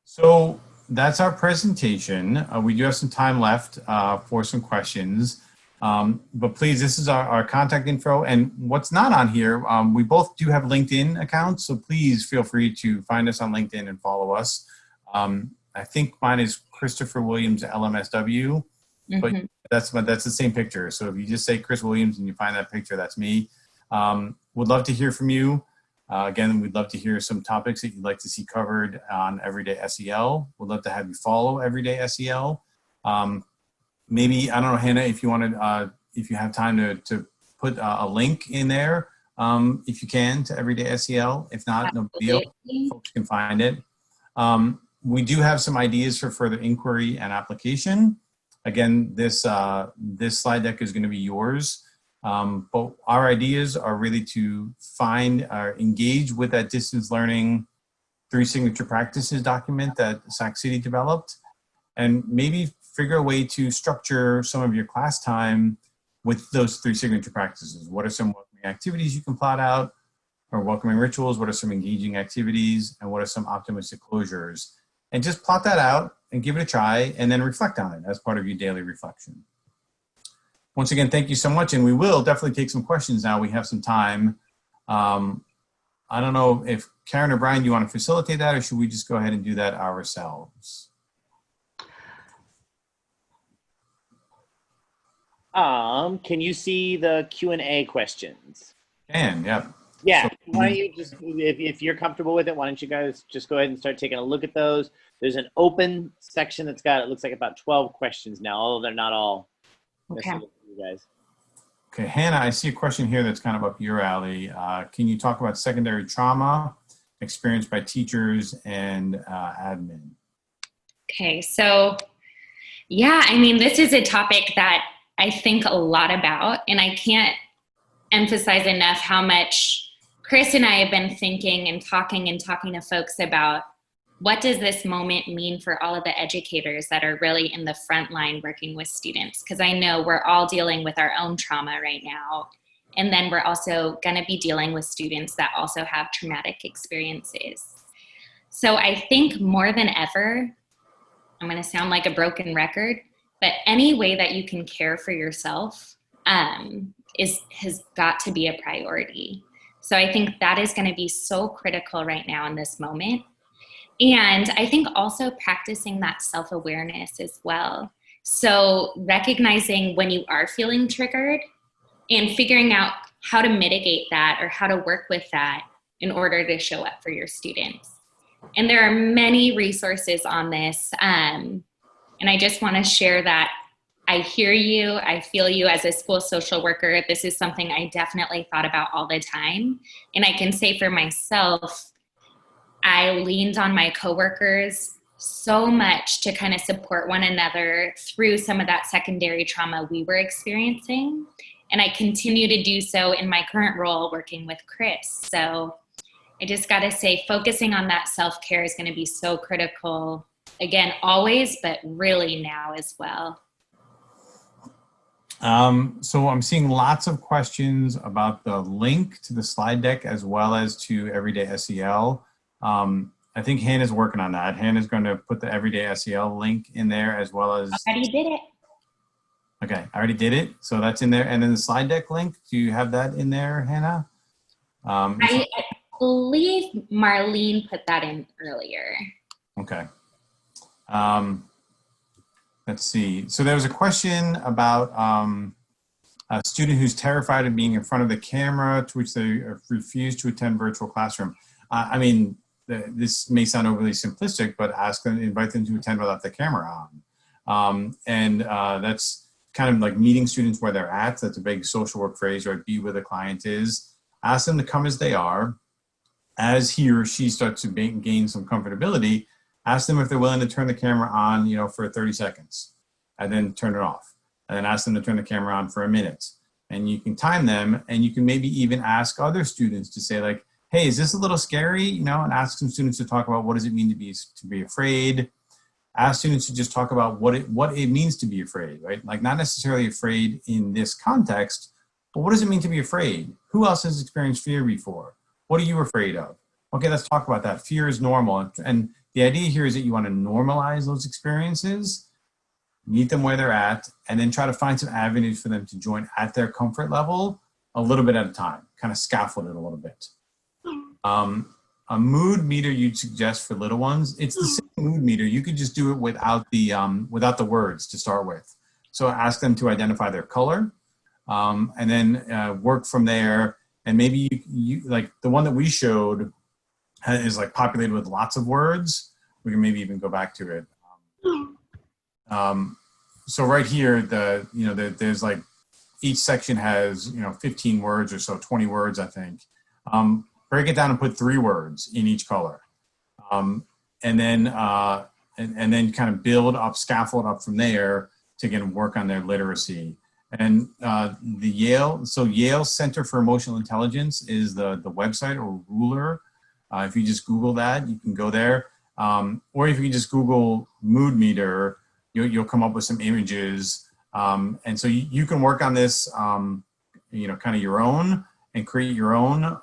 So that's our presentation. We do have some time left for some questions. But please, this is our contact info. And what's not on here, we both do have LinkedIn accounts. So please feel free to find us on LinkedIn and follow us. I think mine is Christopher Williams LMSW, but that's the same picture. So if you just say Chris Williams and you find that picture, that's me. Would love to hear from you. Again, we'd love to hear some topics that you'd like to see covered on Everyday SEL. We'd love to have you follow Everyday SEL. Maybe, I don't know, Hannah, if you wanted, if you have time to put a link in there, if you can, to Everyday SEL. If not, no big deal. Folks can find it. We do have some ideas for further inquiry and application. Again, this slide deck is going to be yours. But our ideas are really to find or engage with that distance learning 3 signature practices document that Sac City developed, and maybe figure a way to structure some of your class time with those 3 signature practices. What are some welcoming activities you can plot out, or welcoming rituals? What are some engaging activities, and what are some optimistic closures? And just plot that out and give it a try, and then reflect on it as part of your daily reflection. Once again, thank you so much, and we will definitely take some questions now. We have some time. I don't know if Karen or Brian, you want to facilitate that, or should we just go ahead and do that ourselves? Can you see the Q&A questions? Can, yeah. Yeah, So, why don't you just, if you're comfortable with it, why don't you guys just go ahead and start taking a look at those? There's an open section that's got, it looks like about 12 questions now, although they're not all necessarily for you guys. okay, Hannah, I see a question here that's kind of up your alley. Can you talk about secondary trauma experienced by teachers and admin? Okay, so yeah, I mean, this is a topic that I think a lot about, and I can't emphasize enough how much Chris and I have been thinking and talking to folks about what does this moment mean for all of the educators that are really in the front line working with students? Because I know we're all dealing with our own trauma right now. And then we're also going to be dealing with students that also have traumatic experiences. So I think more than ever, I'm going to sound like a broken record, but any way that you can care for yourself has got to be a priority. So I think that is going to be so critical right now in this moment. And I think also practicing that self-awareness as well. So recognizing when you are feeling triggered and figuring out how to mitigate that or how to work with that in order to show up for your students. And there are many resources on this. And I just want to share that I hear you, I feel you as a school social worker. This is something I definitely thought about all the time. And I can say for myself, I leaned on my coworkers so much to kind of support one another through some of that secondary trauma we were experiencing. And I continue to do so in my current role working with Chris. So I just got to say, focusing on that self-care is going to be so critical, again, always, but really now as well. So I'm seeing lots of questions about the link to the slide deck as well as to Everyday SEL. I think Hannah's working on that. Hannah's going to put the Everyday SEL link in there as well as... Already did it. Okay, I already did it. So that's in there. And then the slide deck link, do you have that in there, Hannah? I believe Marlene put that in earlier. Okay. Let's see. So there was a question about a student who's terrified of being in front of the camera, to which they refuse to attend virtual classroom. I mean, this may sound overly simplistic, but ask them, invite them to attend without the camera on. That's kind of like meeting students where they're at. That's a big social work phrase, right? Be where the client is. Ask them to come as they are. As he or she starts to gain some comfortability, ask them if they're willing to turn the camera on, you know, for 30 seconds and then turn it off. And then ask them to turn the camera on for a minute. And you can time them, and you can maybe even ask other students to say like, hey, is this a little scary? You know, and ask some students to talk about what does it mean to be afraid. Ask students to just talk about what it means to be afraid, right? Like not necessarily afraid in this context, but what does it mean to be afraid? Who else has experienced fear before? What are you afraid of? Okay, let's talk about that. Fear is normal. And the idea here is that you want to normalize those experiences, meet them where they're at, and then try to find some avenues for them to join at their comfort level a little bit at a time, kind of scaffold it a little bit. A mood meter you'd suggest for little ones, it's the same mood meter. You could just do it without the words to start with. So ask them to identify their color, and then work from there. And maybe you like the one that we showed is like populated with lots of words. We can maybe even go back to it. So right here, there's like each section has 15 words or so, 20 words I think. Break it down and put 3 words in each color, and then kind of build up, scaffold up from there to again work on their literacy. And the Yale Center for Emotional Intelligence is the website or ruler. If you just Google that, you can go there. Or if you just Google mood meter, you'll come up with some images. And so you can work on this, kind of your own and create your own,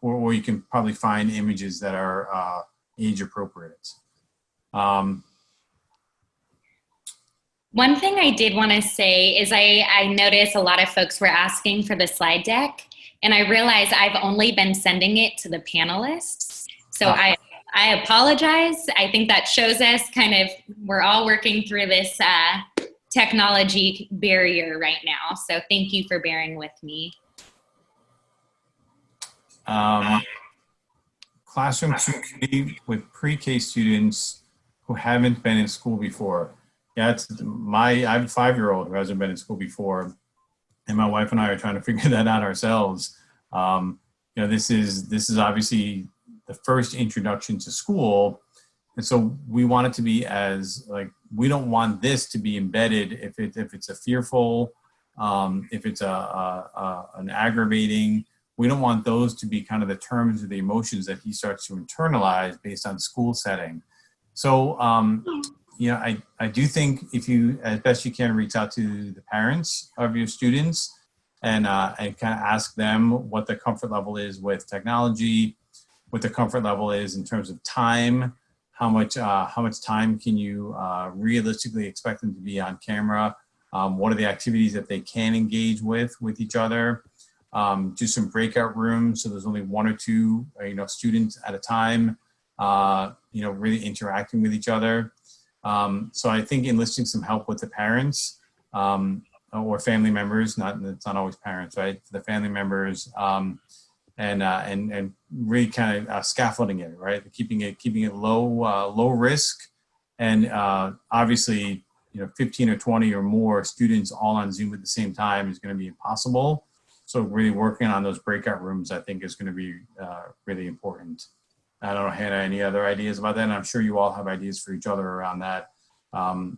or you can probably find images that are age appropriate. One thing I did want to say is I noticed a lot of folks were asking for the slide deck, and I realized I've only been sending it to the panelists. So I apologize. I think that shows us kind of we're all working through this technology barrier right now. So thank you for bearing with me. classroom community with pre-K students who haven't been in school before. Yeah, I have a 5-year-old who hasn't been in school before, and my wife and I are trying to figure that out ourselves. This is obviously the first introduction to school, and so we want it to be as we don't want this to be embedded if it's a fearful, if it's an aggravating. We don't want those to be kind of the terms or the emotions that he starts to internalize based on school setting. So, I do think if you, as best you can, reach out to the parents of your students and kind of ask them what the comfort level is with technology, what the comfort level is in terms of time, how much time can you realistically expect them to be on camera, what are the activities that they can engage with each other. Do some breakout rooms so there's only 1 or 2 students at a time, really interacting with each other. So I think enlisting some help with the parents or family members, it's not always parents, right? The family members, and really kind of scaffolding it, right? Keeping it low risk, and obviously 15 or 20 or more students all on Zoom at the same time is going to be impossible. So really working on those breakout rooms, I think, is going to be really important. I don't know, Hannah, any other ideas about that? And I'm sure you all have ideas for each other around that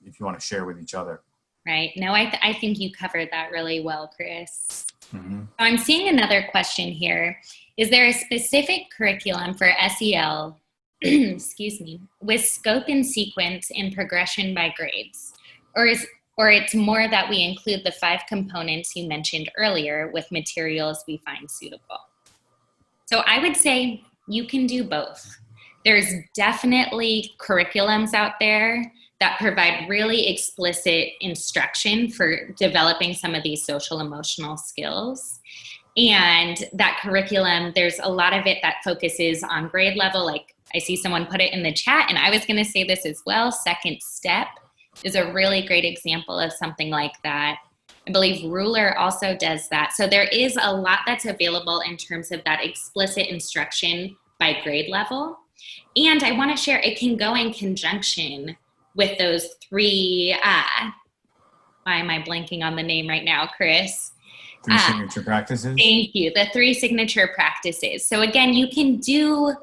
if you want to share with each other. Right. No, I think you covered that really well, Chris. Mm-hmm. So I'm seeing another question here. Is there a specific curriculum for SEL, excuse me, with scope and sequence and progression by grades? Or it's more that we include the 5 components you mentioned earlier with materials we find suitable? So I would say you can do both. There's definitely curriculums out there that provide really explicit instruction for developing some of these social emotional skills. And that curriculum, there's a lot of it that focuses on grade level. Like I see someone put it in the chat, and I was going to say this as well. Second Step is a really great example of something like that. I believe Ruler also does that. So there is a lot that's available in terms of that explicit instruction by grade level. And I want to share, it can go in conjunction with those 3, why am I blanking on the name right now, Chris? 3 signature practices? Thank you, the 3 signature practices. So again, you can do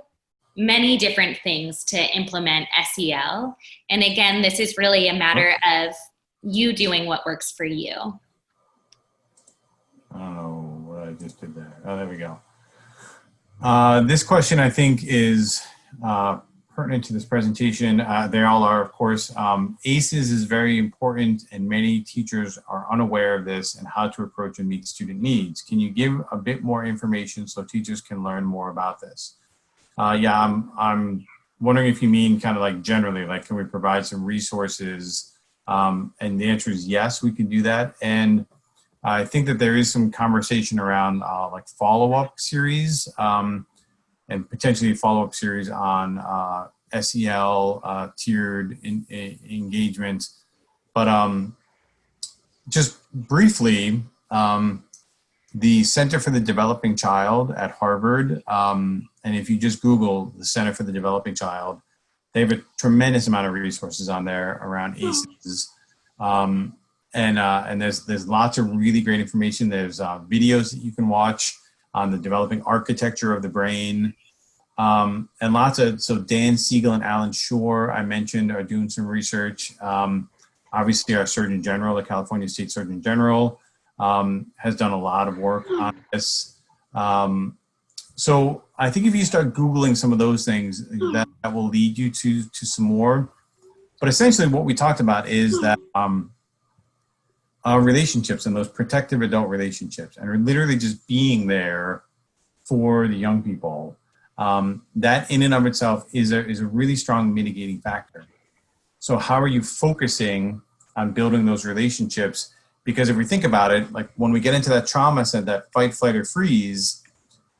many different things to implement SEL. And again, this is really a matter of you doing what works for you. I don't know what I just did there. Oh, there we go. This question, I think, is pertinent to this presentation. They all are, of course. ACEs is very important, and many teachers are unaware of this and how to approach and meet student needs. Can you give a bit more information so teachers can learn more about this? I'm wondering if you mean kind of like generally, like can we provide some resources? And the answer is yes, we can do that. And I think that there is some conversation around like follow-up series and potentially follow-up series on SEL tiered engagement. But just briefly, the Center for the Developing Child at Harvard, and if you just Google the Center for the Developing Child, they have a tremendous amount of resources on there around ACEs. And there's lots of really great information. There's videos that you can watch on the developing architecture of the brain. And so Dan Siegel and Alan Shore, I mentioned, are doing some research. Obviously our Surgeon General, the California State Surgeon General, has done a lot of work on this. So I think if you start Googling some of those things, that will lead you to some more. But essentially what we talked about is that relationships and those protective adult relationships, and literally just being there for the young people, that in and of itself is a really strong mitigating factor. So how are you focusing on building those relationships? Because if we think about it, like when we get into that trauma, said that fight, flight, or freeze,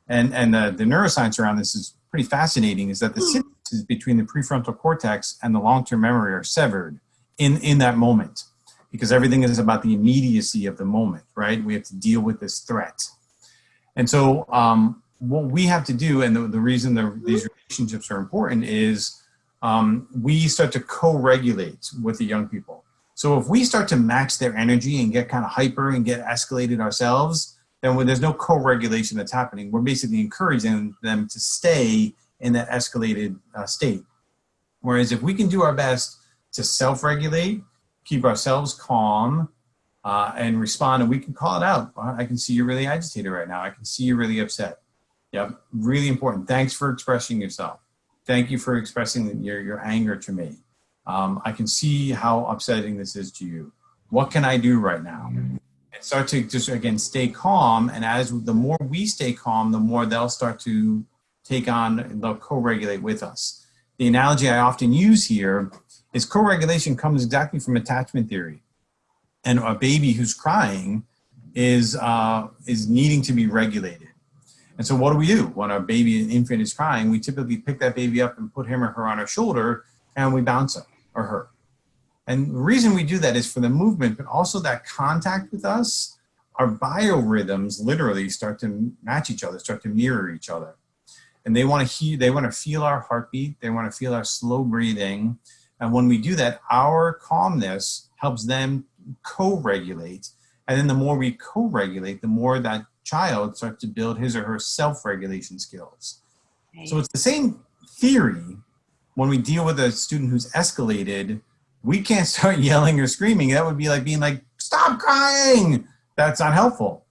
and the neuroscience around this is pretty fascinating, is that the synapses between the prefrontal cortex and the long-term memory are severed in that moment, because everything is about the immediacy of the moment, right? We have to deal with this threat. And so what we have to do, and the reason these relationships are important is we start to co-regulate with the young people. So if we start to match their energy and get kind of hyper and get escalated ourselves, then when there's no co-regulation that's happening, we're basically encouraging them to stay in that escalated state. Whereas if we can do our best to self-regulate, keep ourselves calm, and respond, and we can call it out. I can see you're really agitated right now. I can see you're really upset. Yep, really important. Thanks for expressing yourself. Thank you for expressing your anger to me. I can see how upsetting this is to you. What can I do right now? And start to just, again, stay calm. And as the more we stay calm, the more they'll start to take on, they'll co-regulate with us. The analogy I often use here is co-regulation comes exactly from attachment theory. And a baby who's crying is needing to be regulated. And so what do? When our baby, an infant, is crying, we typically pick that baby up and put him or her on our shoulder, and we bounce him or her. And the reason we do that is for the movement, but also that contact with us. Our biorhythms literally start to match each other, start to mirror each other. And they want to feel our heartbeat. They want to feel our slow breathing. And when we do that, our calmness helps them co-regulate. And then the more we co-regulate, the more that child starts to build his or her self-regulation skills. Right. So it's the same theory. When we deal with a student who's escalated, we can't start yelling or screaming. That would be like being like, stop crying. That's not helpful.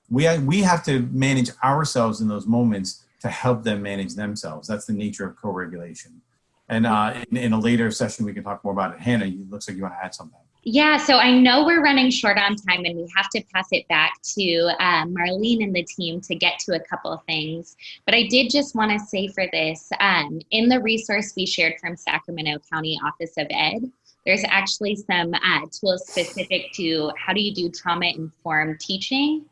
We have to manage ourselves in those moments to help them manage themselves. That's the nature of co-regulation. And in a later session, we can talk more about it. Hannah, it looks like you want to add something. Yeah, so I know we're running short on time and we have to pass it back to Marlene and the team to get to a couple of things. But I did just want to say for this, in the resource we shared from Sacramento County Office of Ed, there's actually some tools specific to how do you do trauma-informed teaching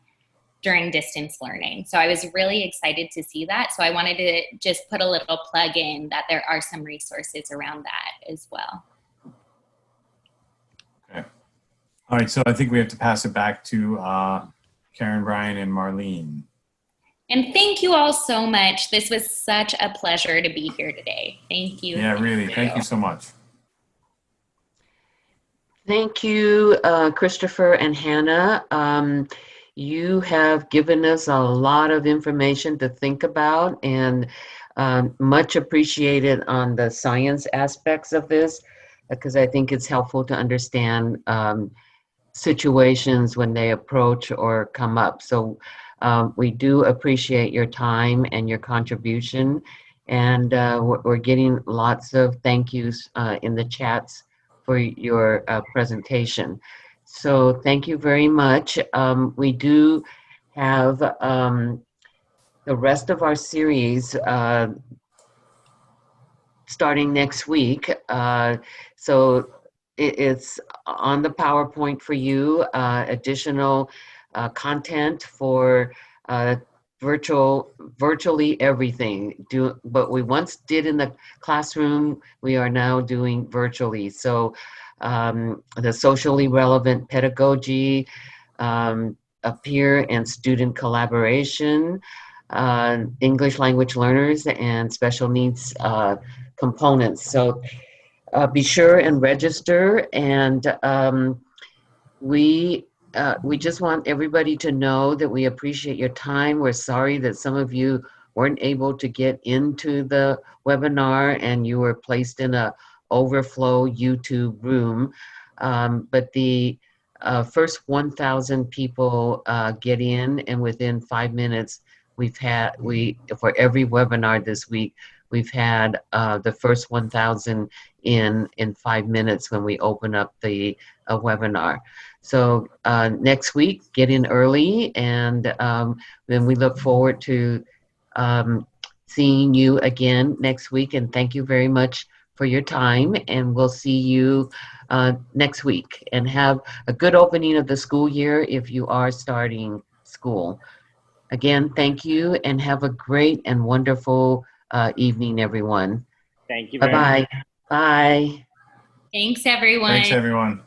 during distance learning. So I was really excited to see that. So I wanted to just put a little plug in that there are some resources around that as well. Okay. All right, so I think we have to pass it back to Karen, Brian, and Marlene. And thank you all so much. This was such a pleasure to be here today. Thank you. Yeah, really. Thank you so much. Thank you, Christopher and Hannah. You have given us a lot of information to think about, and much appreciated on the science aspects of this, because I think it's helpful to understand situations when they approach or come up. So we do appreciate your time and your contribution, and we're getting lots of thank yous in the chats for your presentation. So thank you very much. We do have the rest of our series starting next week. So it's on the PowerPoint for you, additional content for virtually everything. What we once did in the classroom, we are now doing virtually. So the socially relevant pedagogy, peer and student collaboration, English language learners, and special needs components. So be sure and register. And we just want everybody to know that we appreciate your time. We're sorry that some of you weren't able to get into the webinar and you were placed in a overflow YouTube room. But the first 1,000 people get in, and within 5 minutes, for every webinar this week, we've had the first 1,000 in 5 minutes when we open up the webinar. So next week, get in early, and then we look forward to seeing you again next week. And thank you very much for your time, and we'll see you next week. And have a good opening of the school year if you are starting school. Again, thank you, and have a great and wonderful evening, everyone. Thank you very much. Bye-bye. Bye. Thanks, everyone. Thanks, everyone.